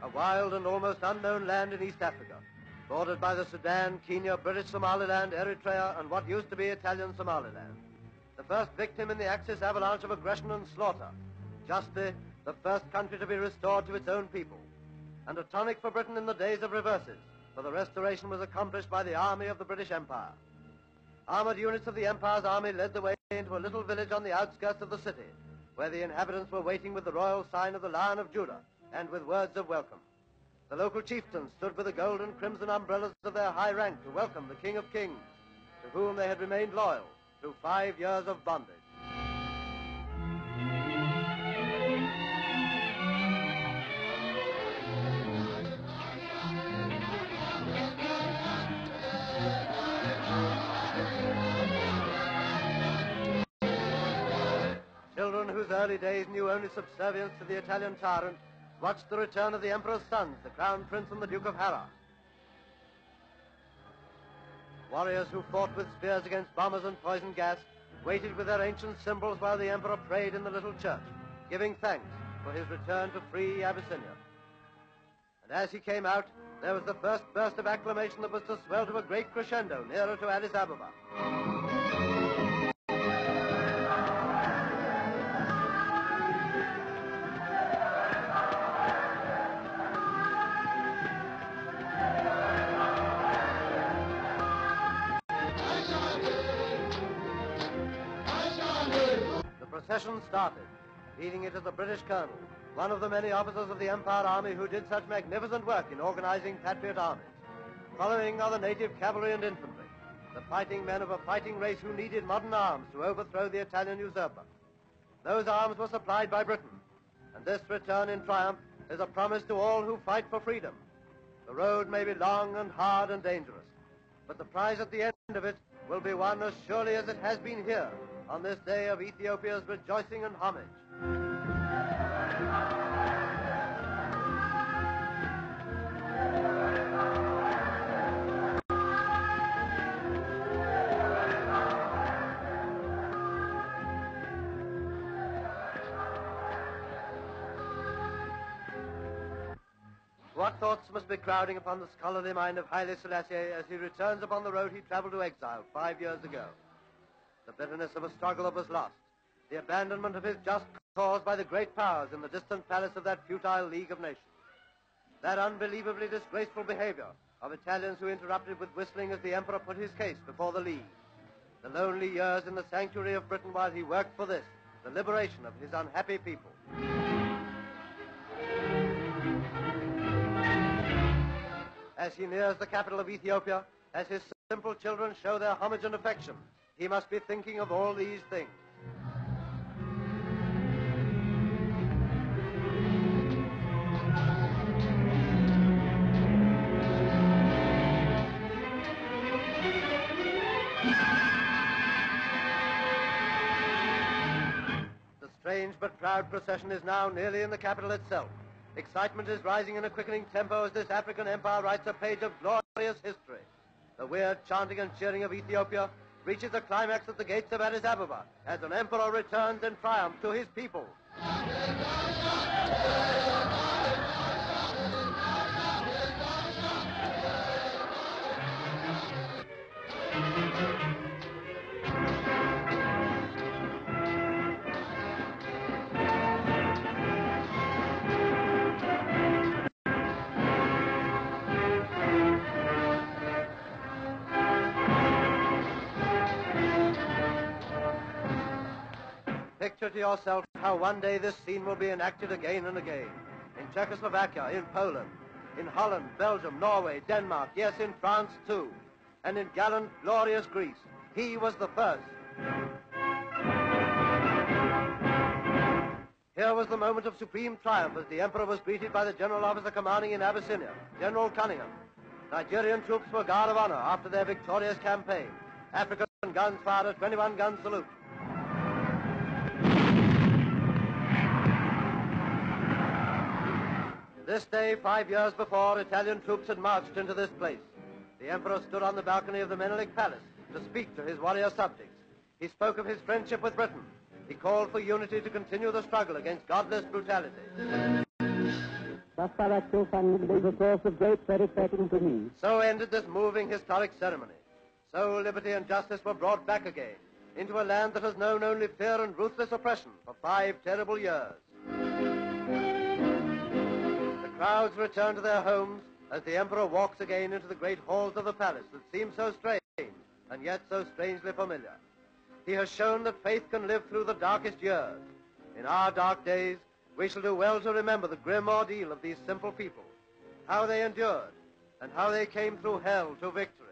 A wild and almost unknown land in East Africa, bordered by the Sudan, Kenya, British Somaliland, Eritrea, and what used to be Italian Somaliland. The first victim in the Axis avalanche of aggression and slaughter. Justly, the first country to be restored to its own people. And a tonic for Britain in the days of reverses, for the restoration was accomplished by the army of the British Empire. Armored units of the Empire's army led the way into a little village on the outskirts of the city, where the inhabitants were waiting with the royal sign of the Lion of Judah, and with words of welcome. The local chieftains stood with the gold and crimson umbrellas of their high rank to welcome the King of Kings, to whom they had remained loyal through 5 years of bondage. Children whose early days knew only subservience to the Italian tyrant watched the return of the Emperor's sons, the Crown Prince and the Duke of Harrah. Warriors who fought with spears against bombers and poison gas waited with their ancient symbols while the Emperor prayed in the little church, giving thanks for his return to free Abyssinia. And as he came out, there was the first burst of acclamation that was to swell to a great crescendo nearer to Addis Ababa. The procession started, leading it as the British colonel, one of the many officers of the Empire Army who did such magnificent work in organizing patriot armies. Following are the native cavalry and infantry, the fighting men of a fighting race who needed modern arms to overthrow the Italian usurper. Those arms were supplied by Britain, and this return in triumph is a promise to all who fight for freedom. The road may be long and hard and dangerous, but the prize at the end of it will be won as surely as it has been here, on this day of Ethiopia's rejoicing and homage. What thoughts must be crowding upon the scholarly mind of Haile Selassie as he returns upon the road he traveled to exile 5 years ago? The bitterness of a struggle that was lost, the abandonment of his just cause by the great powers in the distant palace of that futile League of Nations, that unbelievably disgraceful behavior of Italians who interrupted with whistling as the Emperor put his case before the League, the lonely years in the sanctuary of Britain while he worked for this, the liberation of his unhappy people. As he nears the capital of Ethiopia, as his simple children show their homage and affection, he must be thinking of all these things. The strange but proud procession is now nearly in the capital itself. Excitement is rising in a quickening tempo as this African empire writes a page of glorious history. The weird chanting and cheering of Ethiopia reaches a climax at the gates of Addis Ababa as an emperor returns in triumph to his people. Picture to yourself how one day this scene will be enacted again and again. In Czechoslovakia, in Poland, in Holland, Belgium, Norway, Denmark, yes, in France too. And in gallant, glorious Greece, he was the first. Here was the moment of supreme triumph as the emperor was greeted by the general officer commanding in Abyssinia, General Cunningham. Nigerian troops were guard of honor after their victorious campaign. African guns fired a 21-gun salute. This day, 5 years before, Italian troops had marched into this place. The emperor stood on the balcony of the Menelik Palace, to speak to his warrior subjects. He spoke of his friendship with Britain. He called for unity to continue the struggle against godless brutality. The source of great satisfaction to me. So ended this moving historic ceremony. So liberty and justice were brought back again into a land that has known only fear and ruthless oppression for 5 terrible years. The crowds return to their homes as the Emperor walks again into the great halls of the palace that seem so strange and yet so strangely familiar. He has shown that faith can live through the darkest years. In our dark days, we shall do well to remember the grim ordeal of these simple people, how they endured, and how they came through hell to victory.